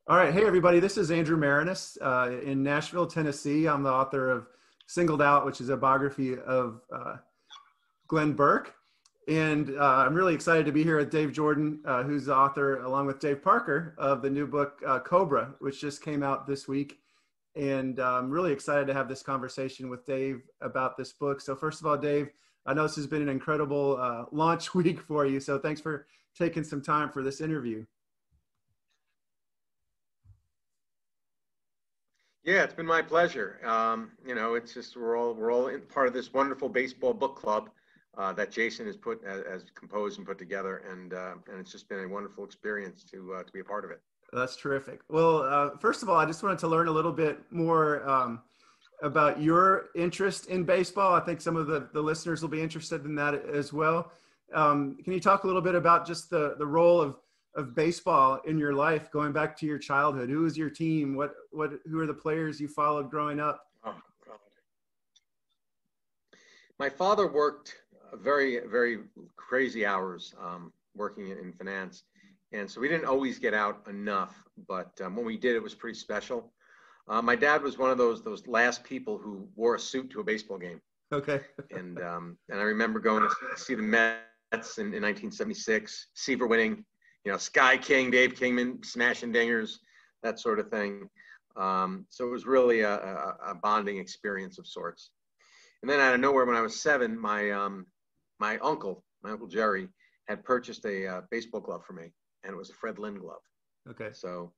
All right. Hey, everybody. This is Andrew Marinis in Nashville, Tennessee. I'm the author of Singled Out, which is a biography of Glenn Burke. And I'm really excited to be here with Dave Jordan, who's the author, along with Dave Parker, of the new book, COBRA, which just came out this week. And I'm really excited to have this conversation with Dave about this book. So first of all, Dave, I know this has been an incredible launch week for you. So thanks for taking some time for this interview. Yeah, it's been my pleasure. You know, it's just we're all part of this wonderful baseball book club that Jason has composed and put together, and it's just been a wonderful experience to be a part of it. That's terrific. Well, first of all, I just wanted to learn a little bit more about your interest in baseball. I think some of the listeners will be interested in that as well. Can you talk a little bit about just the role of baseball in your life, going back to your childhood? Who was your team? Who are the players you followed growing up? Oh, God. My father worked very, very crazy hours working in finance. And so we didn't always get out enough, but when we did, it was pretty special. My dad was one of those last people who wore a suit to a baseball game. Okay. And I remember going to see the Mets in 1976, Seaver winning, you know, Sky King, Dave Kingman, smashing dingers, that sort of thing. So it was really a bonding experience of sorts. And then out of nowhere, when I was 7, my uncle Jerry, had purchased a baseball glove for me, and it was a Fred Lynn glove. Okay. So,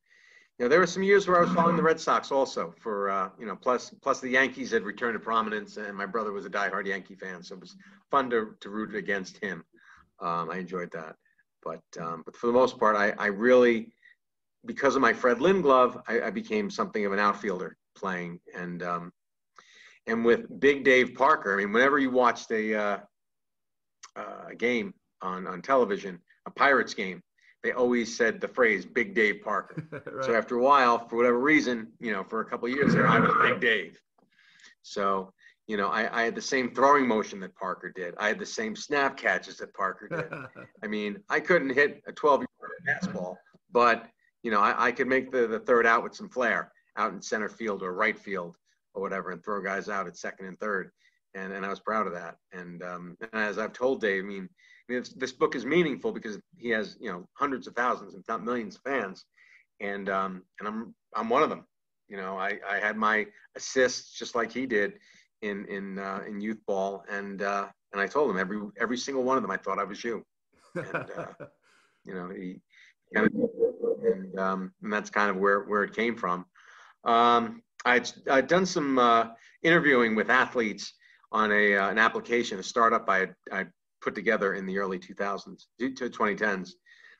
you know, there were some years where I was following the Red Sox also for, you know, plus the Yankees had returned to prominence, and my brother was a diehard Yankee fan. So it was fun to root against him. I enjoyed that. But for the most part, I really, because of my Fred Lynn glove, I became something of an outfielder playing. And with Big Dave Parker, I mean, whenever you watched a game on television, a Pirates game, they always said the phrase Big Dave Parker. Right. So after a while, for whatever reason, you know, for a couple of years there, I was Big Dave. So, you know, I had the same throwing motion that Parker did. I had the same snap catches that Parker did. I mean, I couldn't hit a 12-yard fastball, but, you know, I could make the third out with some flair out in center field or right field or whatever, and throw guys out at second and third. And I was proud of that. And as I've told Dave, I mean, this book is meaningful because he has, you know, hundreds of thousands, if not millions of fans. And I'm one of them. You know, I had my assists just like he did in youth ball, and I told him every single one of them I thought I was you, and you know, he kind of, and that's kind of where it came from. I'd done some interviewing with athletes on an application, a startup I put together in the early 2000s to 2010s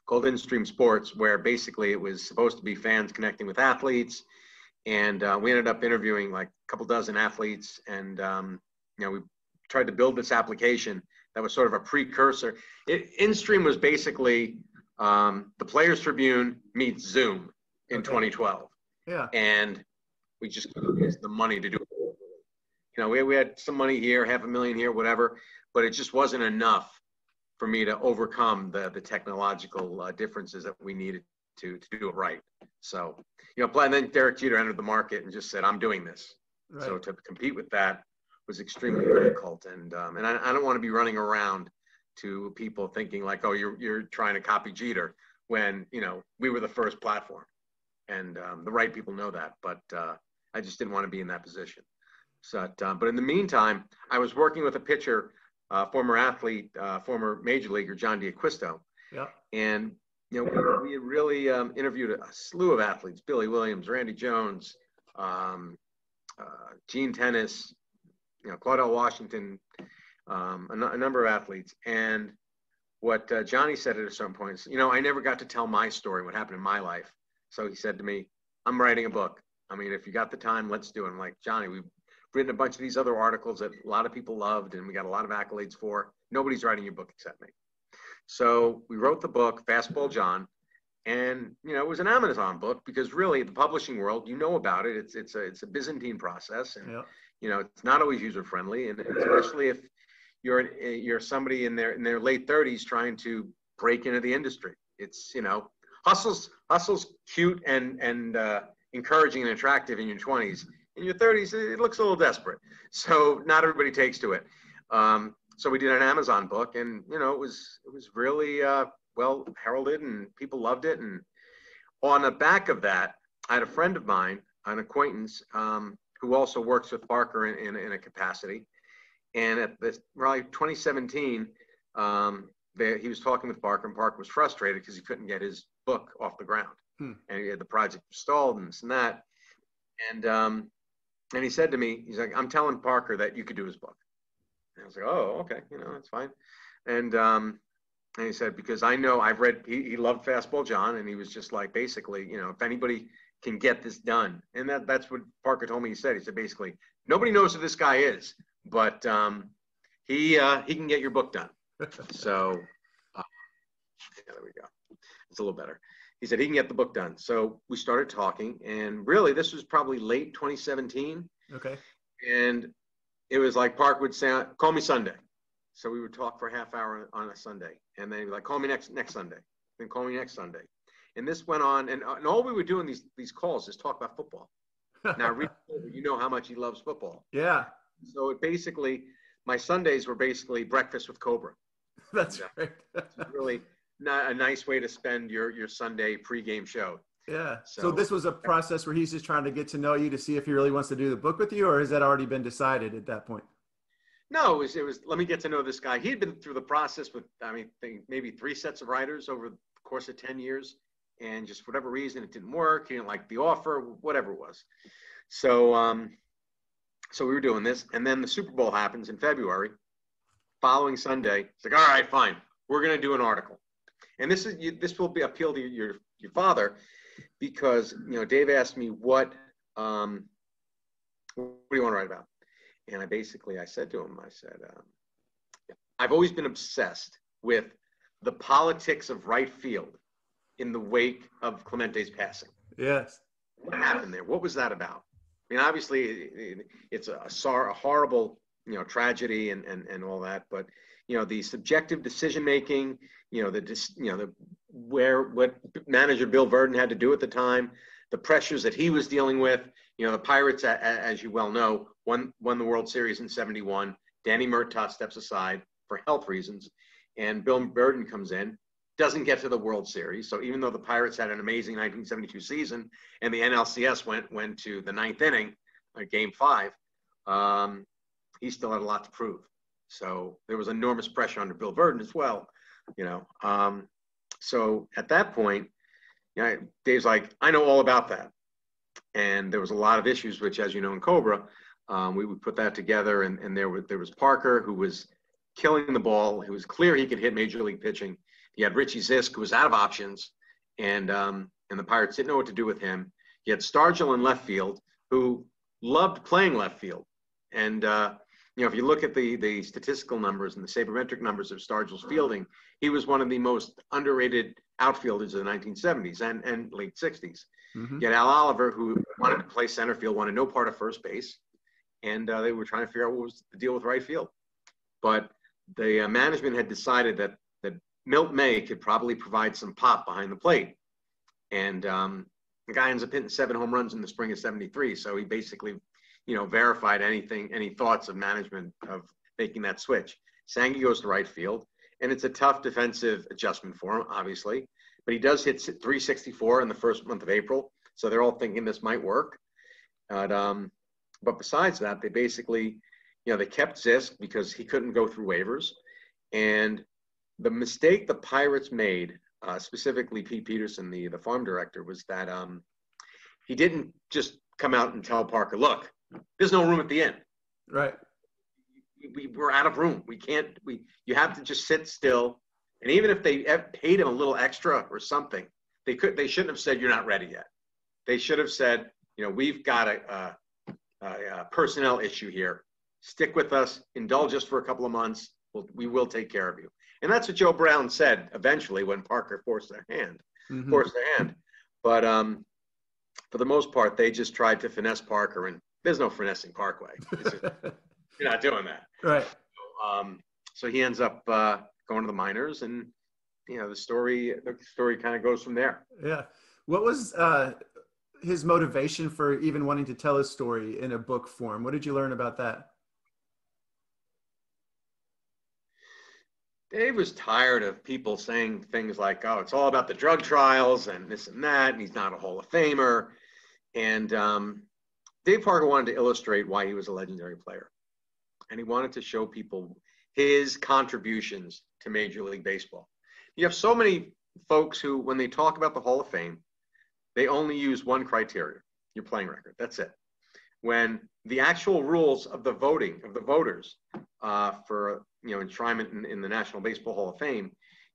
called InStream Sports, where basically it was supposed to be fans connecting with athletes. And we ended up interviewing like a couple dozen athletes, and you know, we tried to build this application that was sort of a precursor. InStream was basically the Players Tribune meets Zoom in 2012. Yeah. And we just couldn't use the money to do it. You know, we had some money here, $500,000 here, whatever, but it just wasn't enough for me to overcome the technological differences that we needed to do it right. So, you know, and then Derek Jeter entered the market and just said, I'm doing this. Right. So to compete with that was extremely difficult. And I don't want to be running around to people thinking like, oh, you're trying to copy Jeter, when, you know, we were the first platform. And the right people know that, but I just didn't want to be in that position. So, but in the meantime, I was working with a pitcher, former athlete, former major leaguer, John D'Acquisto. Yeah. And, you know, we had really interviewed a slew of athletes: Billy Williams, Randy Jones, Gene Tennis, you know, Claudell Washington, a number of athletes. And what Johnny said at a certain point is, you know, I never got to tell my story, what happened in my life. So he said to me, I'm writing a book. I mean, if you got the time, let's do it. I'm like, Johnny, we've written a bunch of these other articles that a lot of people loved and we got a lot of accolades for. Nobody's writing your book except me. So we wrote the book, Fastball John, and, you know, it was an Amazon book because really the publishing world, you know about it. It's a Byzantine process, and, you know, it's not always user friendly. And especially if you're somebody in their late 30s trying to break into the industry. It's, hustle's cute and encouraging and attractive in your 20s. In your 30s, it looks a little desperate. So not everybody takes to it. So we did an Amazon book, and it was really well heralded, and people loved it. And on the back of that, I had a friend of mine, an acquaintance, who also works with Parker in a capacity. And at this probably 2017, he was talking with Parker, and Parker was frustrated because he couldn't get his book off the ground, and he had the project stalled and this and that. And he said to me, he's like, "I'm telling Parker that you could do his book." And I was like, "Oh, okay, that's fine." And he said, because I know I've read, he loved Fastball John, and he was just like, basically, if anybody can get this done, and that's what Parker told me. He said basically, nobody knows who this guy is, but he can get your book done. So there we go. It's a little better. He said he can get the book done. So we started talking, and really this was probably late 2017. Okay. And it was like Park would say, "Call me Sunday." So we would talk for a half hour on a Sunday, and then he'd be like, "Call me next Sunday." Then call me next Sunday. And this went on, and all we were doing these calls is talk about football. Now, you know how much he loves football. Yeah. So it basically, my Sundays were basically breakfast with Cobra. That's right. It's really not a nice way to spend your Sunday pregame show. Yeah. So this was a process where he's just trying to get to know you to see if he really wants to do the book with you, or has that already been decided at that point? No, it was let me get to know this guy. He had been through the process with, maybe 3 sets of writers over the course of 10 years. And just for whatever reason, it didn't work. He didn't like the offer, whatever it was. So, so we were doing this. And then the Super Bowl happens in February. Following Sunday, it's like, all right, fine. We're going to do an article. And this will be appeal to your father, because, Dave asked me, what do you want to write about? And I said to him, I've always been obsessed with the politics of right field in the wake of Clemente's passing. Yes. What happened there? What was that about? Obviously it's a horrible, tragedy and all that, but, the subjective decision-making, what manager Bill Verdon had to do at the time, the pressures that he was dealing with. The Pirates, as you well know, won the World Series in '71. Danny Murtaugh steps aside for health reasons, and Bill Verdon comes in, doesn't get to the World Series. So even though the Pirates had an amazing 1972 season and the NLCS went to the 9th inning, Game 5, he still had a lot to prove. So there was enormous pressure under Bill Verdon as well, So at that point, Dave's like, I know all about that. And there was a lot of issues, which, as you know, in COBRA, we would put that together. And there was Parker, who was killing the ball. It was clear he could hit major league pitching. You had Richie Zisk, who was out of options, and the Pirates didn't know what to do with him. You had Stargell in left field, who loved playing left field. And, if you look at the statistical numbers and the sabermetric numbers of Stargell's fielding, he was one of the most underrated outfielders of the 1970s and late 60s. Mm-hmm. You had Al Oliver, who wanted to play center field, wanted no part of first base, and they were trying to figure out what was the deal with right field. But the management had decided that Milt May could probably provide some pop behind the plate. And the guy ends up hitting 7 home runs in the spring of '73. So he basically, verified any thoughts of management of making that switch. Sangy goes to right field, and it's a tough defensive adjustment for him, obviously. But he does hit 364 in the first month of April. So they're all thinking this might work. But besides that, they basically, they kept Zisk because he couldn't go through waivers. And the mistake the Pirates made, specifically Pete Peterson, the farm director, was that he didn't just come out and tell Parker, look, there's no room at the inn. Right. We're out of room. You have to just sit still. And even if they paid him a little extra or something, they shouldn't have said, you're not ready yet. They should have said, we've got a personnel issue here. Stick with us, indulge us for a couple of months. We will take care of you. And that's what Joe Brown said eventually when Parker forced their hand. But for the most part, they just tried to finesse Parker, and there's no finessing Parkway. You're not doing that. Right. So he ends up going to the minors, and the story kind of goes from there. Yeah. What was his motivation for even wanting to tell his story in a book form? What did you learn about that? Dave was tired of people saying things like, "Oh, it's all about the drug trials and this and that, and he's not a Hall of Famer." And Dave Parker wanted to illustrate why he was a legendary player, and he wanted to show people his contributions to Major League Baseball. You have so many folks who, when they talk about the Hall of Fame, they only use one criteria: your playing record. That's it. When the actual rules of the voting of the voters for enshrinement in the National Baseball Hall of Fame,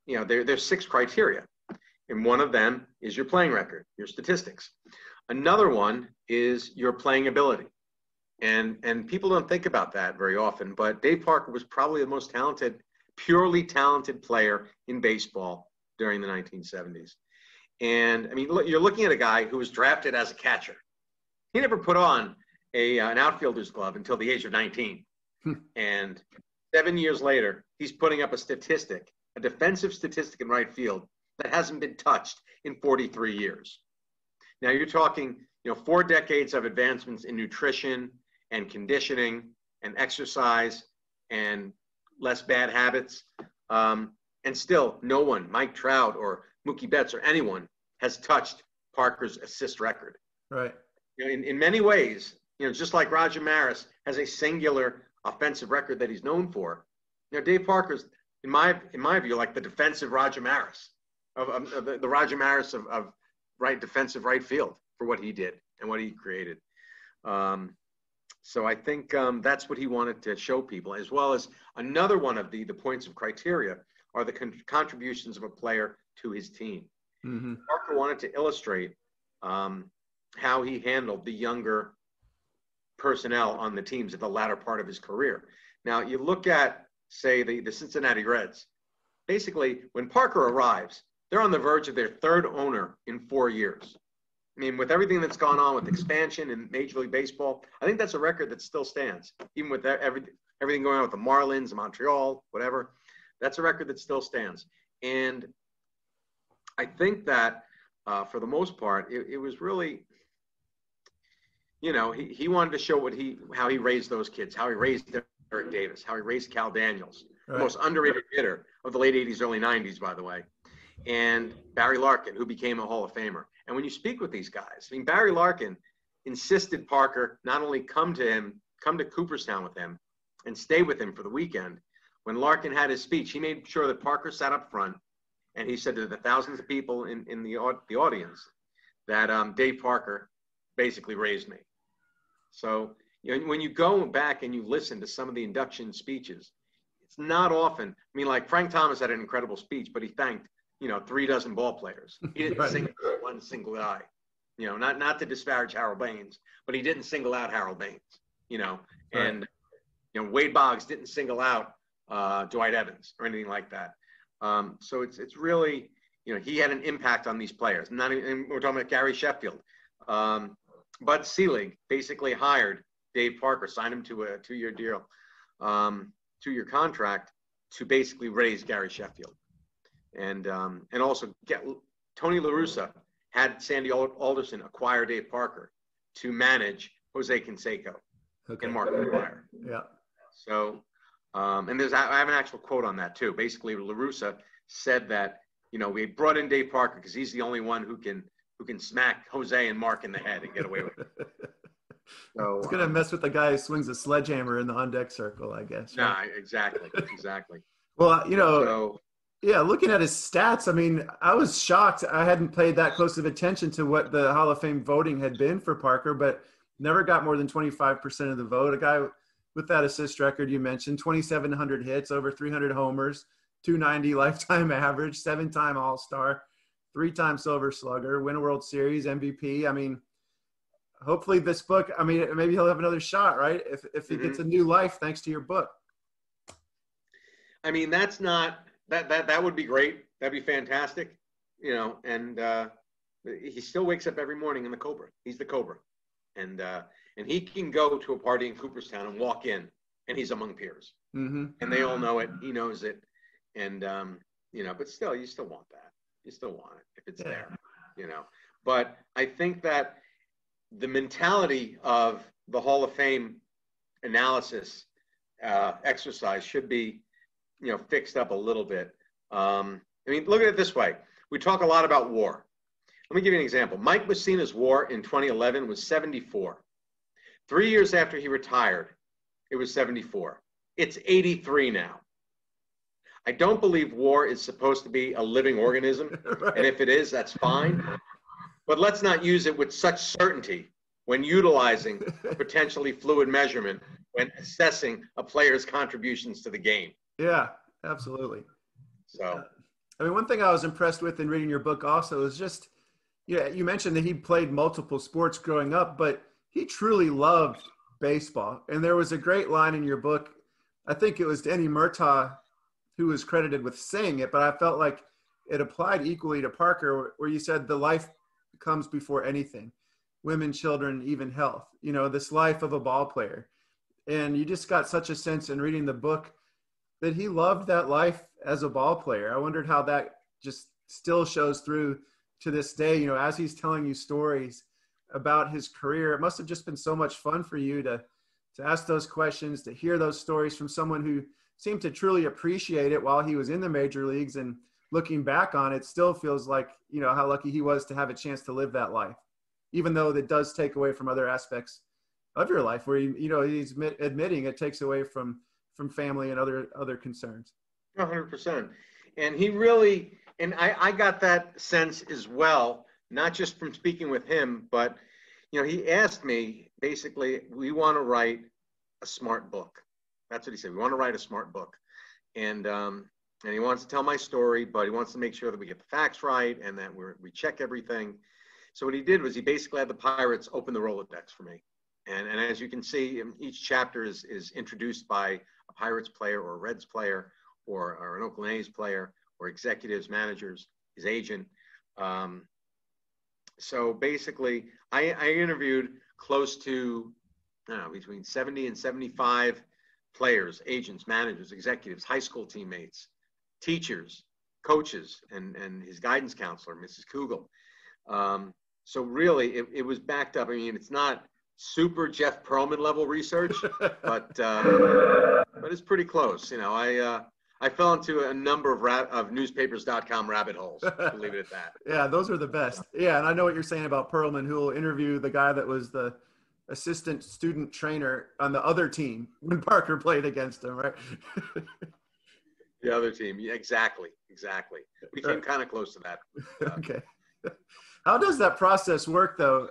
there's 6 criteria, and one of them is your playing record, your statistics. Another one is your playing ability, and people don't think about that very often. But Dave Parker was probably the most talented, purely talented player in baseball during the 1970s. And I mean, you're looking at a guy who was drafted as a catcher. He never put on an outfielder's glove until the age of 19. And 7 years later, he's putting up a defensive statistic in right field that hasn't been touched in 43 years. Now you're talking, 4 decades of advancements in nutrition and conditioning and exercise and less bad habits. And still no one, Mike Trout or Mookie Betts or anyone, has touched Parker's assist record. Right. In many ways, just like Roger Maris has a singular offensive record that he's known for, Dave Parker's, in my view, like the defensive Roger Maris of the Roger Maris of defensive right field for what he did and what he created. So I think that's what he wanted to show people, as well as another one of the points of criteria are the contributions of a player to his team. Mm-hmm. Parker wanted to illustrate how he handled the younger personnel on the teams at the latter part of his career. Now, you look at, say, the Cincinnati Reds. Basically, when Parker arrives, they're on the verge of their 3rd owner in 4 years. I mean, with everything that's gone on with expansion in Major League Baseball, I think that's a record that still stands. Even with everything going on with the Marlins, Montreal, whatever, that's a record that still stands. And I think that for the most part, it was really, he wanted to show how he raised those kids, how he raised Eric Davis, how he raised Cal Daniels, right, the most underrated hitter of the late 80s, early 90s, by the way, and Barry Larkin, who became a Hall of Famer. And when you speak with these guys, I mean, Barry Larkin insisted Parker not only come to Cooperstown with him and stay with him for the weekend. When Larkin had his speech, he made sure that Parker sat up front, and he said to the thousands of people in the audience that Dave Parker basically raised me. So when you go back and you listen to some of the induction speeches, it's not often. I mean, like Frank Thomas had an incredible speech, but he thanked 36 ball players. He didn't Right. single out one single guy. Not to disparage Harold Baines, but he didn't single out Harold Baines. And Wade Boggs didn't single out Dwight Evans or anything like that. So it's really, he had an impact on these players. And we're talking about Gary Sheffield. Bud Selig basically hired Dave Parker, signed him to a 2-year deal, 2-year contract to basically raise Gary Sheffield. And also Tony La Russa had Sandy Alderson acquire Dave Parker to manage Jose Canseco and Mark McGwire. Yeah. So, and I have an actual quote on that too. Basically, La Russa said that, we brought in Dave Parker because he's the only one who can smack Jose and Mark in the head and get away with it. So it's gonna mess with the guy who swings a sledgehammer in the on-deck circle, I guess. Right? Nah, exactly. Well, yeah, looking at his stats, I mean, I was shocked. I hadn't paid that close of attention to what the Hall of Fame voting had been for Parker, but never got more than 25% of the vote. A guy with that assist record you mentioned, 2,700 hits, over 300 homers, 290 lifetime average, 7-time All-Star, 3-time Silver Slugger, win a World Series, MVP. I mean, hopefully this book, I mean, maybe he'll have another shot, right? If he gets a new life thanks to your book. I mean, that's not – that would be great. That'd be fantastic, and he still wakes up every morning in the COBRA. He's the COBRA. And he can go to a party in Cooperstown and walk in and he's among peers. Mm-hmm. And they all know it. He knows it. And, but still, you still want that. You still want it if it's there, But I think that the mentality of the Hall of Fame analysis exercise should be, fixed up a little bit. Look at it this way. We talk a lot about war. Let me give you an example. Mike Mussina's WAR in 2011 was 74. 3 years after he retired, it was 74. It's 83 now. I don't believe WAR is supposed to be a living organism. Right. And if it is, that's fine. But let's not use it with such certainty when utilizing a potentially fluid measurement when assessing a player's contributions to the game. Yeah, absolutely. So, one thing I was impressed with in reading your book also is just, you mentioned that he played multiple sports growing up, but he truly loved baseball. And there was a great line in your book. I think it was Danny Murtaugh who was credited with saying it, but I felt like it applied equally to Parker, where you said the life comes before anything, women, children, even health, this life of a ball player. And you just got such a sense in reading the book that he loved that life as a ball player. I wondered how that just still shows through to this day, as he's telling you stories about his career. It must have just been so much fun for you to ask those questions, to hear those stories from someone who seemed to truly appreciate it while he was in the major leagues. And looking back on it, still feels like, how lucky he was to have a chance to live that life, even though that does take away from other aspects of your life where, he's admitting it takes away from family and other concerns. 100%. And he really, and I got that sense as well, not just from speaking with him, but, he asked me, basically, we want to write a smart book. That's what he said. We want to write a smart book. And he wants to tell my story, but he wants to make sure that we get the facts right and that we check everything. So what he did was he basically had the Pirates open the Rolodex for me. And as you can see, each chapter is introduced by a Pirates player or a Reds player or an Oakland A's player or executives, managers, his agent. So basically, I interviewed close to between 70 and 75 players, agents, managers, executives, high school teammates, teachers, coaches, and his guidance counselor, Mrs. Kugel. So really, it was backed up. It's not super Jeff Pearlman level research, but it's pretty close. I fell into a number of newspapers.com rabbit holes. I'll leave it at that. Yeah, those are the best. Yeah, and I know what you're saying about Pearlman, who will interview the guy that was the assistant student trainer on the other team when Parker played against him, right? The other team, yeah, exactly. We came kind of close to that. Okay. How does that process work, though?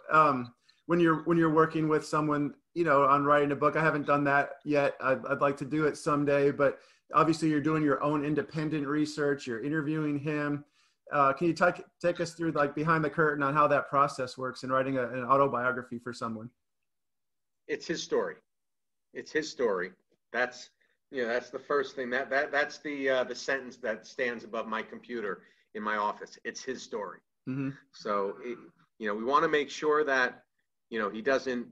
When you're working with someone, on writing a book? I haven't done that yet. I'd like to do it someday, but obviously you're doing your own independent research. You're interviewing him. Can you take us through behind the curtain on how that process works in writing an autobiography for someone? It's his story. That's the first thing. That's the sentence that stands above my computer in my office. It's his story. Mm-hmm. So we want to make sure that he doesn't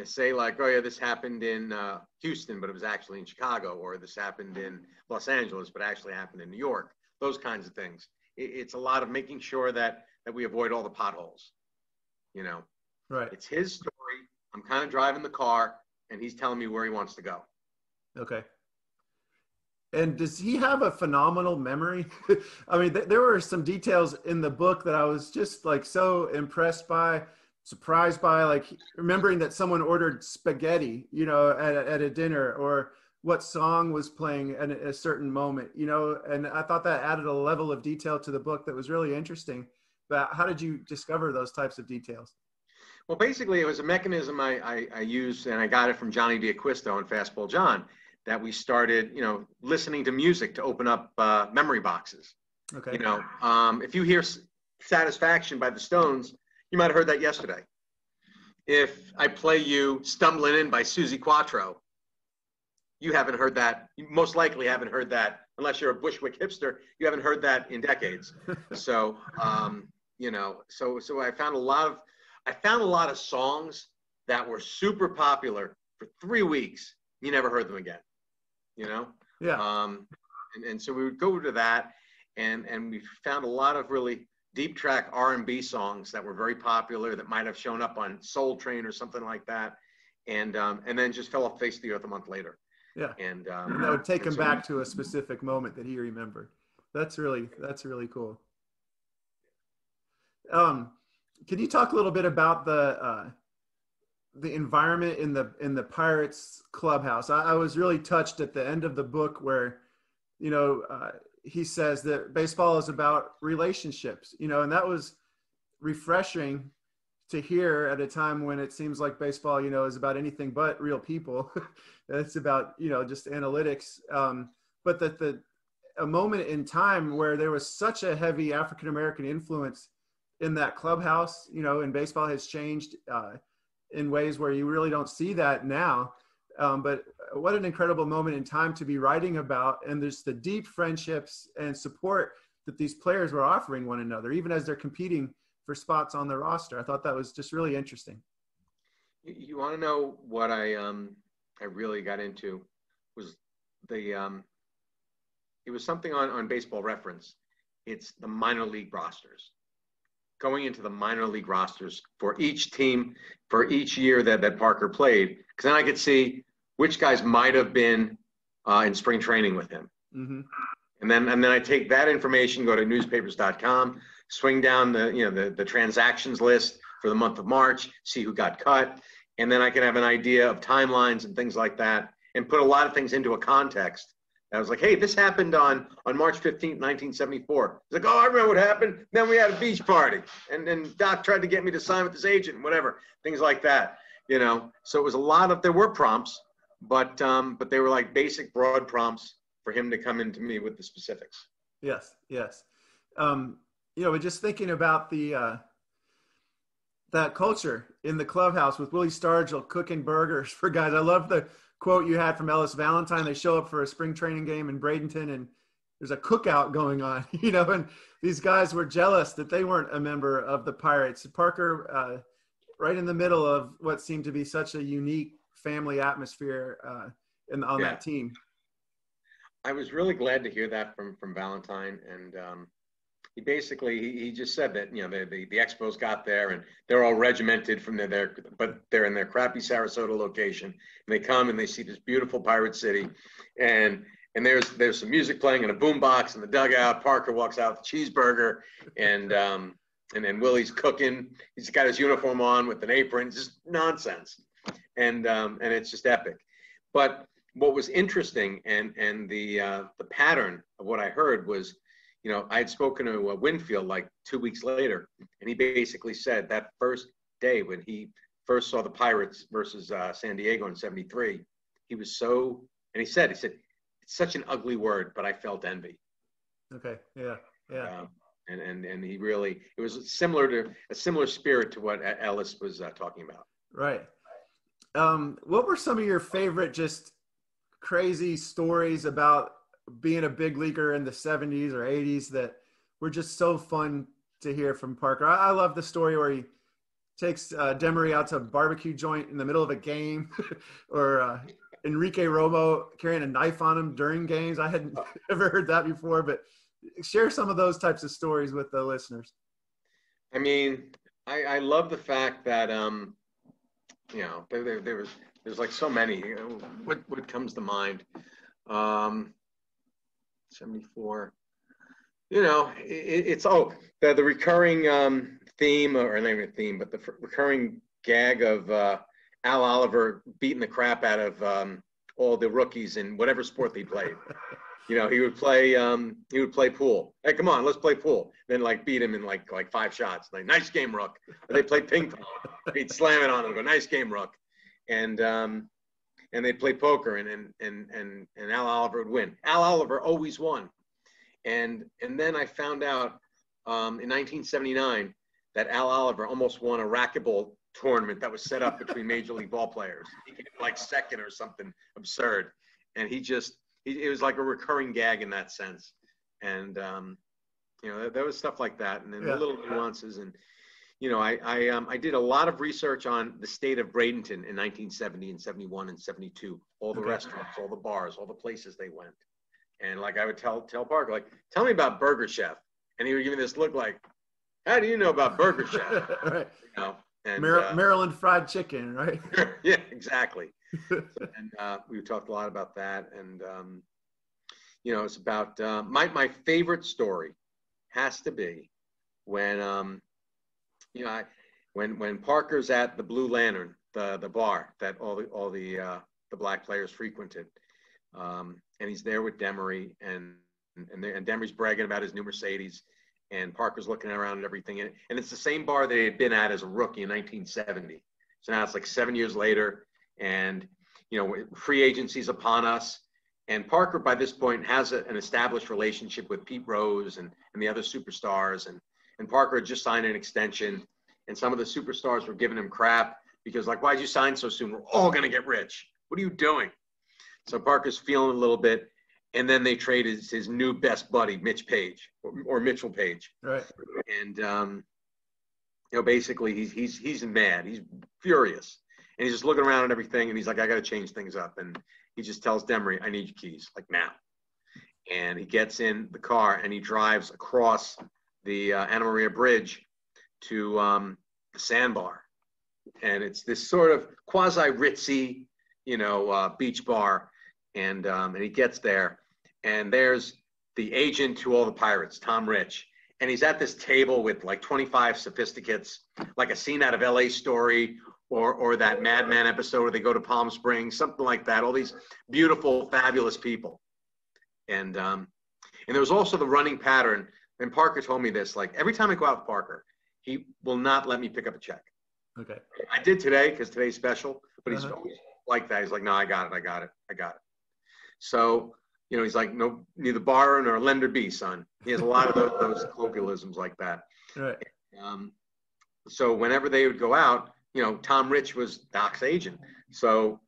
say oh yeah, this happened in Houston, but it was actually in Chicago, or this happened in Los Angeles, but actually happened in New York. Those kinds of things. It's a lot of making sure that we avoid all the potholes. Right. It's his story. I'm kind of driving the car, and he's telling me where he wants to go. Okay. And does he have a phenomenal memory? There were some details in the book that I was just so impressed by, surprised by, remembering that someone ordered spaghetti, at a dinner, or what song was playing at a certain moment, and I thought that added a level of detail to the book that was really interesting. But how did you discover those types of details? Well, basically, it was a mechanism I used, and I got it from Johnny D'Acquisto and Fastball John, that we started, listening to music to open up memory boxes. Okay. If you hear Satisfaction by the Stones, you might have heard that yesterday. If I play you Stumbling In by Suzi Quatro, you haven't heard that. You most likely haven't heard that, unless you're a Bushwick hipster. You haven't heard that in decades. So, so I found a lot of songs that were super popular for 3 weeks you never heard them again, you know? Yeah. And so we would go to that, and we found a lot of really deep track R&B songs that were very popular that might have shown up on Soul Train or something like that, and then just fell off the face of the earth a month later. Yeah. And that would take him back to a specific moment that he remembered. That's really cool. Can you talk a little bit about the environment in the Pirates clubhouse? I was really touched at the end of the book where, he says that baseball is about relationships, and that was refreshing to hear at a time when it seems like baseball, is about anything but real people. It's about, just analytics. But that a moment in time where there was such a heavy African-American influence in that clubhouse, and baseball has changed in ways where you really don't see that now. But what an incredible moment in time to be writing about. And there's the deep friendships and support that these players were offering one another, even as they're competing for spots on the roster. I thought that was just really interesting. You want to know what I really got into was it was something on Baseball Reference. It's the minor league rosters. Going into the minor league rosters for each team for each year that Parker played, because then I could see which guys might have been in spring training with him. Mm-hmm. And then I take that information, go to newspapers.com, swing down the transactions list for the month of March, see who got cut, and then I can have an idea of timelines and things like that, and put a lot of things into a context. I was like, hey, this happened on March 15th, 1974. It's like, oh, I remember what happened. Then we had a beach party. And then Doc tried to get me to sign with his agent, whatever, things like that, So it was a lot of, there were prompts, but they were like basic broad prompts for him to come into me with the specifics. Yes. But just thinking about that culture in the clubhouse with Willie Stargell cooking burgers for guys. I love the quote you had from Ellis Valentine. They show up for a spring training game in Bradenton and there's a cookout going on, and these guys were jealous that they weren't a member of the Pirates. Parker, right in the middle of what seemed to be such a unique family atmosphere on that team. I was really glad to hear that from Valentine. And he basically, he just said that, the Expos got there and they're all regimented from but they're in their crappy Sarasota location. And they come and they see this beautiful Pirate City. And there's some music playing in a boombox in the dugout. Parker walks out with a cheeseburger and then Willie's cooking. He's got his uniform on with an apron, just nonsense. And it's just epic. But what was interesting and the pattern of what I heard was, I had spoken to Winfield like 2 weeks later, and he basically said that first day when he first saw the Pirates versus San Diego in '73, he was so, and he said, it's such an ugly word, but I felt envy. Okay. Yeah. And he really, it was a similar spirit to what Ellis was talking about. Right. What were some of your favorite just crazy stories about being a big leaguer in the 70s or 80s that were just so fun to hear from Parker? I love the story where he takes Demery out to a barbecue joint in the middle of a game or Enrique Romo carrying a knife on him during games. I hadn't ever heard that before, but share some of those types of stories with the listeners. I mean, I love the fact that, there's like so many. What comes to mind? 74. It's the recurring theme, or not even theme, but the recurring gag of Al Oliver beating the crap out of all the rookies in whatever sport they played. He would play pool. Hey, come on, let's play pool. Then beat him in like 5 shots. Like, nice game, Rook. Or they play ping pong. He'd slam it on him. Go, nice game, Rook. And they'd play poker, and Al Oliver would win. Al Oliver always won. And then I found out in 1979 that Al Oliver almost won a racquetball tournament that was set up between Major League ball players. He came like second or something absurd. And it was like a recurring gag in that sense. And, there was stuff like that. And then the little nuances. And, I did a lot of research on the state of Bradenton in 1970 and 71 and 72, all the restaurants, all the bars, all the places they went. And like I would tell Parker, like, tell me about Burger Chef. And he would give me this look like, how do you know about Burger Chef? Right. And Maryland fried chicken, right? Yeah, exactly. And we talked a lot about that. And, it's about my favorite story has to be when, when Parker's at the Blue Lantern, the bar that all the black players frequented, and he's there with Demery, and Demery's bragging about his new Mercedes, and Parker's looking around at everything, and it's the same bar that he had been at as a rookie in 1970. So now it's like 7 years later, and free agency's upon us, and Parker by this point has an established relationship with Pete Rose and the other superstars, and Parker had just signed an extension, and some of the superstars were giving him crap because, like, why'd you sign so soon? We're all going to get rich. What are you doing? So Parker's feeling a little bit, and then they trade his new best buddy, Mitch Page, or Mitchell Page. Right. And, basically he's mad. He's furious. And he's just looking around at everything, and he's like, I got to change things up. And he just tells Demery, I need your keys, like now. And he gets in the car, and he drives across the Anna Maria Bridge to the Sandbar, and it's this sort of quasi-ritzy, beach bar, and he gets there, and there's the agent to all the pirates, Tom Rich, and he's at this table with like 25 sophisticates, like a scene out of L.A. Story or that Mad Men episode where they go to Palm Springs, something like that. All these beautiful, fabulous people, and there was also the running pattern. And Parker told me this, like, every time I go out with Parker, he will not let me pick up a check. Okay. I did today because today's special, but he's always like that. He's like, no, I got it. So, he's like, no, neither borrower nor lender be, son. He has a lot of those colloquialisms like that. Right. So whenever they would go out, Tom Rich was Doc's agent. So,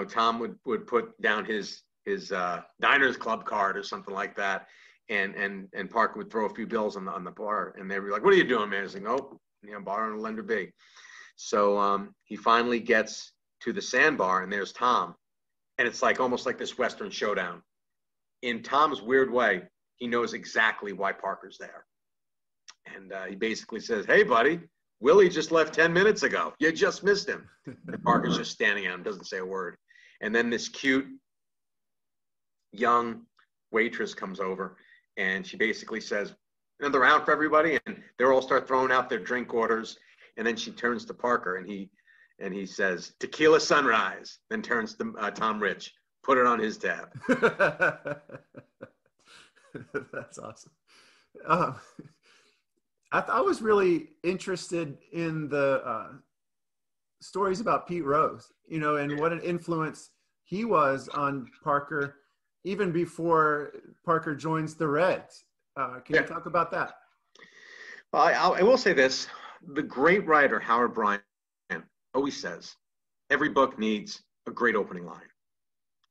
Tom would put down his Diners Club card or something like that. And Parker would throw a few bills on the bar, and they'd be like, what are you doing, man? He's like, nope, borrowing a lender B. So he finally gets to the Sandbar, and there's Tom. And it's like almost like this Western showdown. In Tom's weird way, he knows exactly why Parker's there. And he basically says, hey, buddy, Willie just left 10 minutes ago. You just missed him. And Parker's just standing at him, doesn't say a word. And then this cute, young waitress comes over, and she basically says, another round for everybody, and they all start throwing out their drink orders. And then she turns to Parker, and he says, tequila sunrise, then turns to Tom Rich, put it on his tab. That's awesome. I was really interested in the stories about Pete Rose, and what an influence he was on Parker even before Parker joins the Reds. Can you talk about that? I will say this. The great writer Howard Bryant always says, every book needs a great opening line.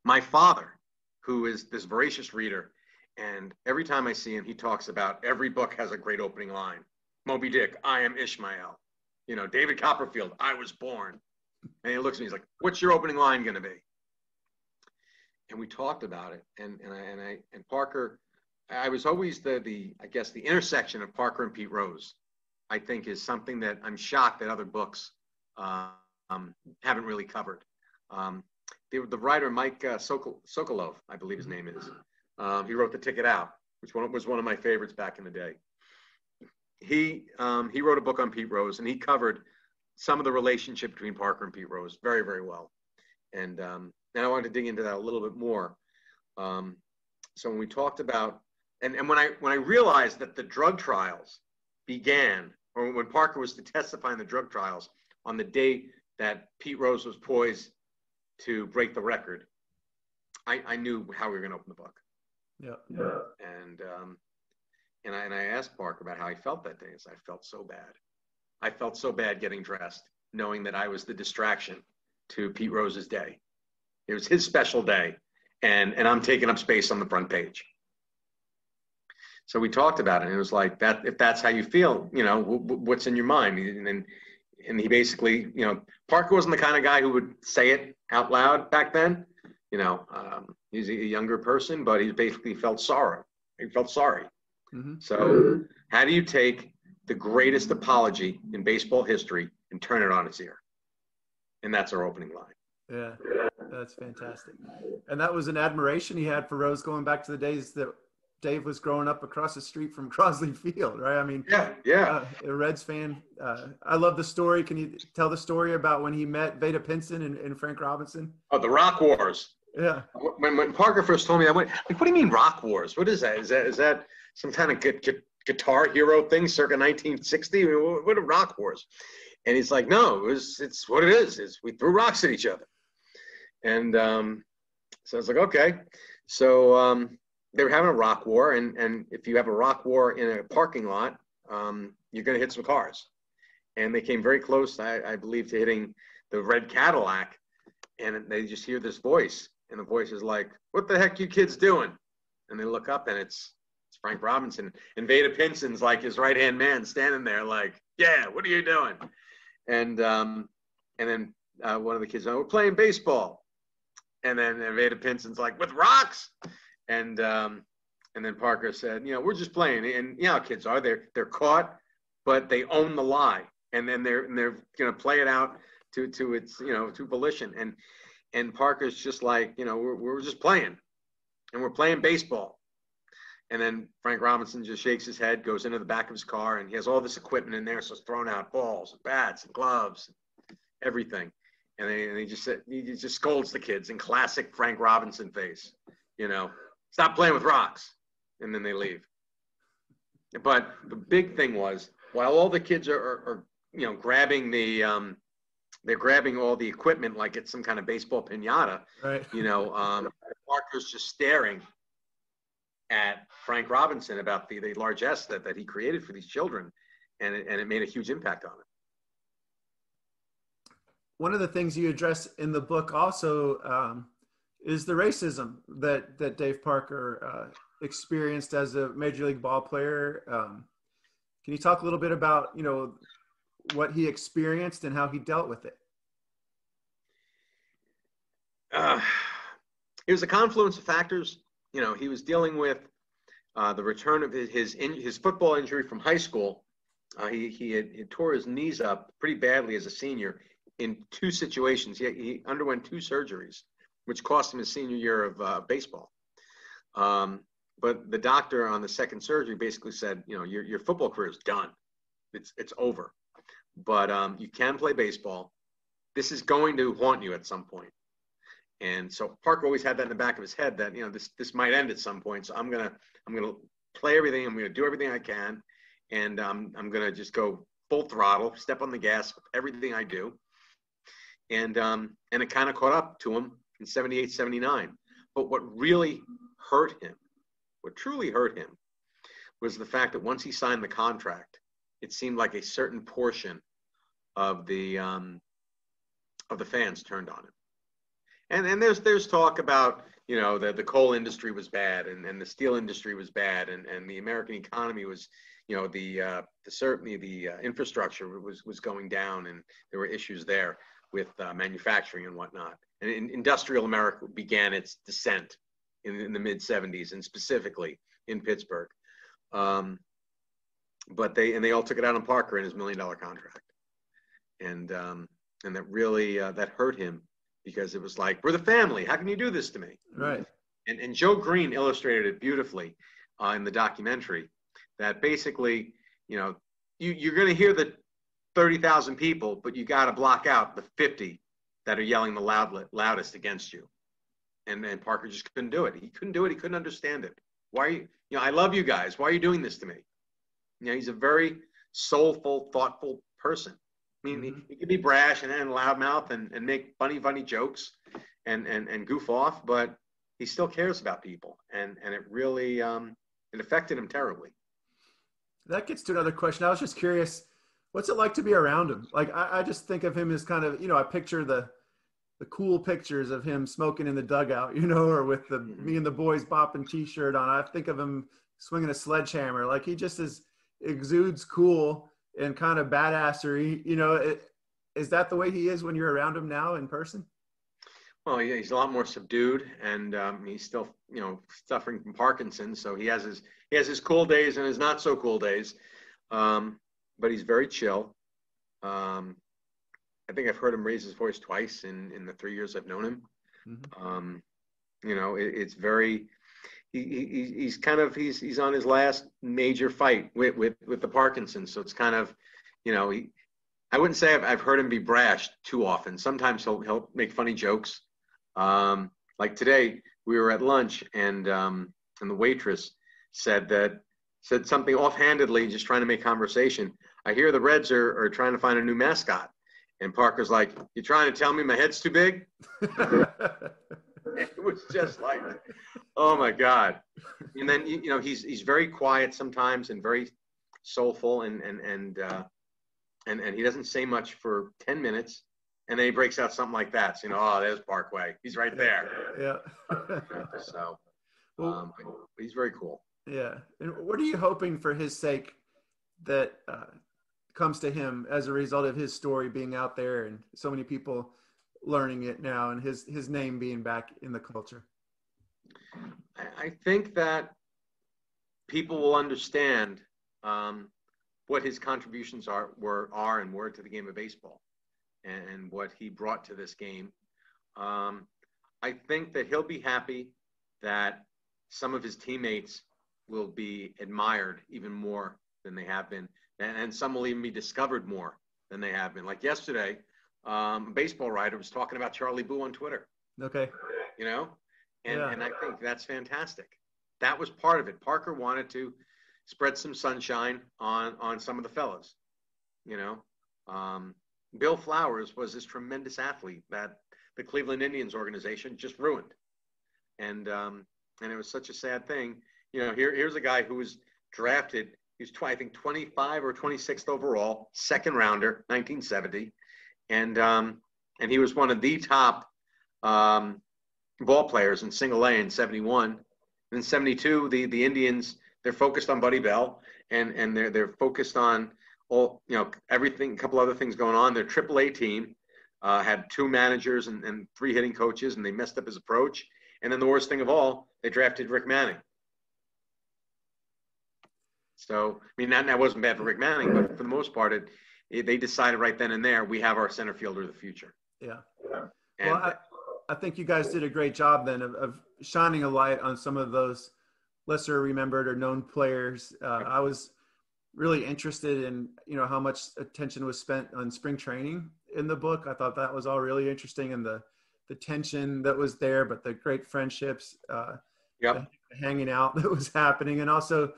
My father, who is this voracious reader, and every time I see him, he talks about every book has a great opening line. Moby Dick, I am Ishmael. David Copperfield, I was born. And he looks at me, he's like, what's your opening line going to be? And we talked about it. And Parker, I was always the intersection of Parker and Pete Rose, I think, is something that I'm shocked that other books haven't really covered. The writer, Mike Sokolov, I believe his name is, he wrote The Ticket Out, which was one of my favorites back in the day. He wrote a book on Pete Rose, and he covered some of the relationship between Parker and Pete Rose very, very well. And now I wanted to dig into that a little bit more. So when we talked about, and when I realized that the drug trials began, or when Parker was to testify in the drug trials on the day that Pete Rose was poised to break the record, I knew how we were going to open the book. Yeah. And I asked Parker about how he felt that day. I felt so bad. I felt so bad getting dressed, knowing that I was the distraction to Pete Rose's day. It was his special day, and I'm taking up space on the front page. So we talked about it, and it was like that. If that's how you feel, what's in your mind? And he basically, Parker wasn't the kind of guy who would say it out loud back then. He's a younger person, but he basically felt sorry. He felt sorry. Mm-hmm. So how do you take the greatest apology in baseball history and turn it on its ear? And that's our opening line. Yeah, that's fantastic. And that was an admiration he had for Rose going back to the days that Dave was growing up across the street from Crosley Field, right? I mean, yeah. A Reds fan. I love the story. Can you tell the story about when he met Vada Pinson and Frank Robinson? Oh, the Rock Wars. Yeah. When Parker first told me, I went, like, what do you mean Rock Wars? What is that? Is that some kind of Guitar Hero thing circa 1960? I mean, what are Rock Wars? And he's like, no, it's what it is we threw rocks at each other. And so I was like, okay. So they were having a rock war, and if you have a rock war in a parking lot, you're going to hit some cars. And they came very close, I believe, to hitting the red Cadillac, and they just hear this voice, and the voice is like, what the heck you kids doing? And they look up, and it's Frank Robinson, and Vada Pinson's like his right-hand man standing there like, yeah, what are you doing? And then one of the kids, we're playing baseball. And then Vada Pinson's like, with rocks? And then Parker said, we're just playing. And how kids are. They're caught, but they own the lie. And then they're going to play it out to its, to volition. And Parker's just like, we're just playing. And we're playing baseball. And then Frank Robinson just shakes his head, goes into the back of his car, and he has all this equipment in there. So it's throwing out balls and bats and gloves, and everything. And he just scolds the kids in classic Frank Robinson face, stop playing with rocks. And then they leave. But the big thing was, while all the kids are grabbing they're grabbing all the equipment like it's some kind of baseball piñata, right. Parker's just staring at Frank Robinson about the largesse that he created for these children, and it made a huge impact on it. One of the things you address in the book also is the racism that Dave Parker experienced as a major league ball player. Can you talk a little bit about what he experienced and how he dealt with it? It was a confluence of factors. He was dealing with the return of his football injury from high school. He had tore his knees up pretty badly as a senior in two situations. He underwent two surgeries, which cost him his senior year of baseball. But the doctor on the second surgery basically said, your football career is done. It's over. But you can play baseball. This is going to haunt you at some point. And so Parker always had that in the back of his head that, this might end at some point. So I'm gonna play everything. I'm gonna do everything I can, and I'm gonna just go full throttle, step on the gas with everything I do. And it kind of caught up to him in 78, 79. But what really hurt him, what truly hurt him, was the fact that once he signed the contract, it seemed like a certain portion of the fans turned on him. And there's talk about, the coal industry was bad and the steel industry was bad and the American economy was, certainly the infrastructure was going down and there were issues there with manufacturing and whatnot. And industrial America began its descent in the mid 70s and specifically in Pittsburgh. But they all took it out on Parker in his $1 million contract. And that really, that hurt him. Because it was like, we're the family. How can you do this to me? Right. And Joe Green illustrated it beautifully in the documentary. That basically, you're going to hear the 30,000 people, but you got to block out the 50 that are yelling the loudest against you. And Parker just couldn't do it. He couldn't do it. He couldn't understand it. Why are you? I love you guys. Why are you doing this to me? He's a very soulful, thoughtful person. I mean, he could be brash and loudmouth and make funny jokes and goof off, but he still cares about people. And it really, it affected him terribly. That gets to another question. I was just curious, what's it like to be around him? Like, I just think of him as kind of, I picture the cool pictures of him smoking in the dugout, or with the me and the boys bopping t-shirt on. I think of him swinging a sledgehammer. Like he just exudes cool and kind of badassery. Is that the way he is when you're around him now in person? Well, yeah, he's a lot more subdued, and he's still, suffering from Parkinson's. So he has his cool days and his not so cool days, but he's very chill. I think I've heard him raise his voice twice in the 3 years I've known him. Mm-hmm. It's very. He's on his last major fight with the Parkinson's. So it's kind of, I wouldn't say I've heard him be brash too often. Sometimes he'll make funny jokes. Like today, we were at lunch, and the waitress said something offhandedly, just trying to make conversation. I hear the Reds are trying to find a new mascot, and Parker's like, "You trying to tell me my head's too big?" It was just like, oh my God. And then he's very quiet sometimes and very soulful, and he doesn't say much for 10 minutes. And then he breaks out something like that. So, oh, there's Parkway. He's right there. Yeah. So, he's very cool. Yeah. And what are you hoping for his sake that comes to him as a result of his story being out there and so many people learning it now and his name being back in the culture? I think that people will understand what his contributions are and were to the game of baseball, and what he brought to this game. I think that he'll be happy that some of his teammates will be admired even more than they have been, and some will even be discovered more than they have been. Like yesterday, a baseball writer was talking about Charlie Boo on Twitter. Okay. And I think that's fantastic. That was part of it. Parker wanted to spread some sunshine on some of the fellas. Bill Flowers was this tremendous athlete that the Cleveland Indians organization just ruined. And it was such a sad thing. Here's a guy who was drafted. He was, I think, 25 or 26th overall, second rounder, 1970. And he was one of the top ball players in single A in 71. In 72, the Indians, they're focused on Buddy Bell, and they're focused on everything, a couple other things going on. Their AAA team had two managers and three hitting coaches, and they messed up his approach. And then the worst thing of all, they drafted Rick Manning. So, that wasn't bad for Rick Manning, but for the most part, they decided right then and there, we have our center fielder of the future. Yeah. Well, I think you guys did a great job then of shining a light on some of those lesser remembered or known players. I was really interested in, how much attention was spent on spring training in the book. I thought that was all really interesting, and the tension that was there, but the great friendships, the hanging out that was happening, and also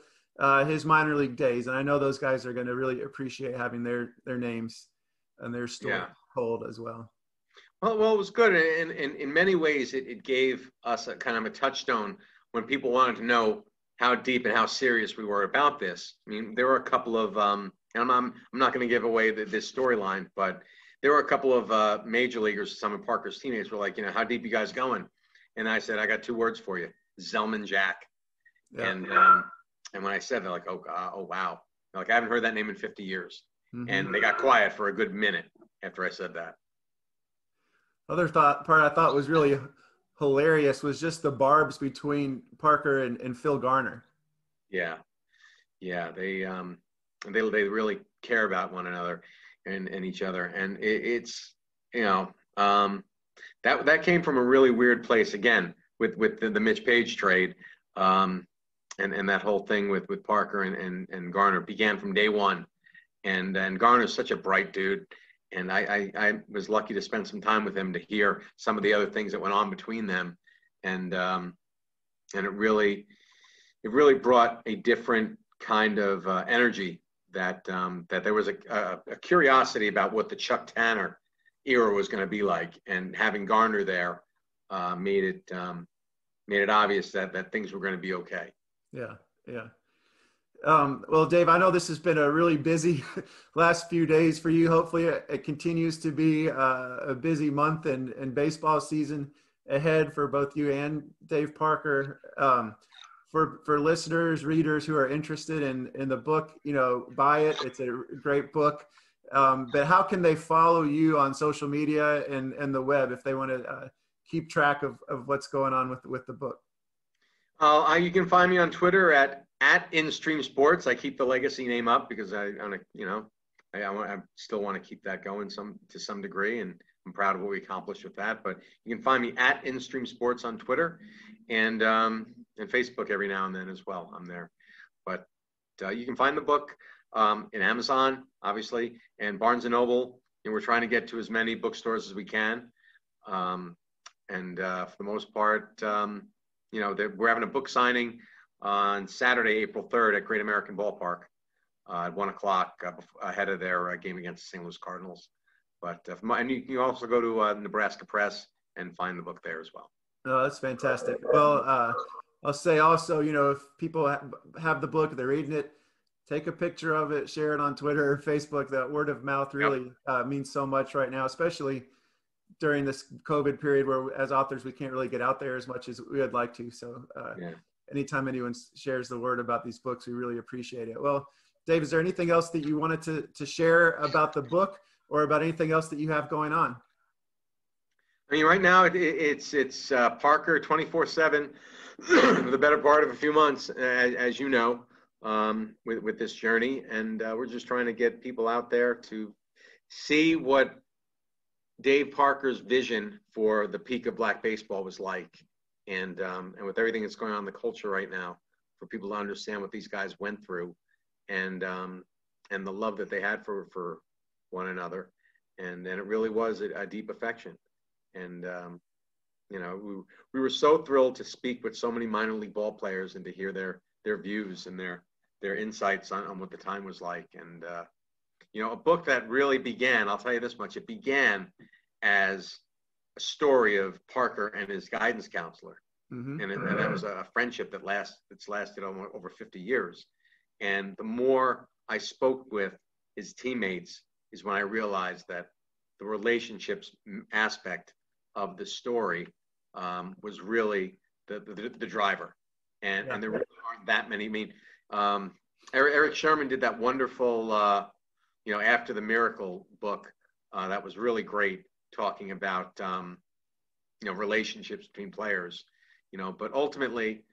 his minor league days. And I know those guys are going to really appreciate having their names and their story told as well. Well, it was good. And in many ways, it gave us a kind of a touchstone when people wanted to know how deep and how serious we were about this. There were a couple of, and I'm not going to give away this storyline, but there were a couple of major leaguers, some of Parker's teammates were like, how deep you guys going? And I said, I got two words for you: Zellman Jack. Yeah. And when I said, they're like, oh wow. They're like, I haven't heard that name in 50 years. Mm-hmm. And they got quiet for a good minute after I said that. Other part I thought was really hilarious was just the barbs between Parker and Phil Garner. Yeah. They really care about one another and each other. And it's that came from a really weird place again with the Mitch Page trade. And that whole thing with Parker and Garner began from day one. And Garner's such a bright dude. And I was lucky to spend some time with him to hear some of the other things that went on between them. And it really brought a different kind of energy that there was a curiosity about what the Chuck Tanner era was going to be like. And having Garner there made it obvious that things were going to be okay. Yeah. Well, Dave, I know this has been a really busy last few days for you. Hopefully it continues to be a busy month and baseball season ahead for both you and Dave Parker. For listeners, readers who are interested in the book, buy it. It's a great book. But how can they follow you on social media and the web if they want to keep track of what's going on with the book? You can find me on Twitter at InStream Sports. I keep the legacy name up because I still want to keep that going to some degree, and I'm proud of what we accomplished with that. But you can find me at InStream Sports on Twitter and Facebook every now and then as well. I'm there. But you can find the book in Amazon, obviously, and Barnes and Noble. And we're trying to get to as many bookstores as we can. For the most part, we're having a book signing on Saturday, April 3rd at Great American Ballpark at 1 o'clock ahead of their game against the St. Louis Cardinals. And you can also go to Nebraska Press and find the book there as well. Oh, that's fantastic. Well, I'll say also, if people have the book, they're reading it, take a picture of it, share it on Twitter or Facebook. That word of mouth really means so much right now, especially during this COVID period where as authors, we can't really get out there as much as we would like to. So anytime anyone shares the word about these books, we really appreciate it. Well, Dave, is there anything else that you wanted to share about the book or about anything else that you have going on? I mean, right now it's Parker 24/7 for the better part of a few months, as you know, with this journey. And we're just trying to get people out there to see what Dave Parker's vision for the peak of black baseball was like. And with everything that's going on in the culture right now, for people to understand what these guys went through and the love that they had for one another. And it really was a deep affection. And, we were so thrilled to speak with so many minor league ball players and to hear their views and their insights on what the time was like. And, a book that really began, I'll tell you this much, it began as a story of Parker and his guidance counselor. Mm-hmm. And that was a friendship that's lasted over 50 years. And the more I spoke with his teammates is when I realized that the relationships aspect of the story was really the driver. And there really aren't that many. I mean, Eric Sherman did that wonderful, After the Miracle book that was really great, talking about, relationships between players, but ultimately,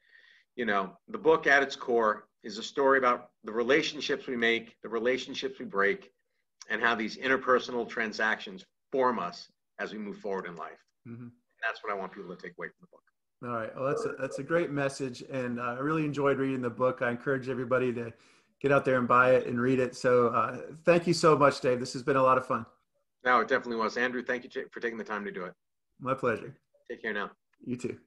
the book at its core is a story about the relationships we make, the relationships we break, and how these interpersonal transactions form us as we move forward in life. Mm-hmm. That's what I want people to take away from the book. All right. Well, that's a great message. And I really enjoyed reading the book. I encourage everybody to get out there and buy it and read it. So thank you so much, Dave. This has been a lot of fun. No, it definitely was. Andrew, thank you for taking the time to do it. My pleasure. Take care now. You too.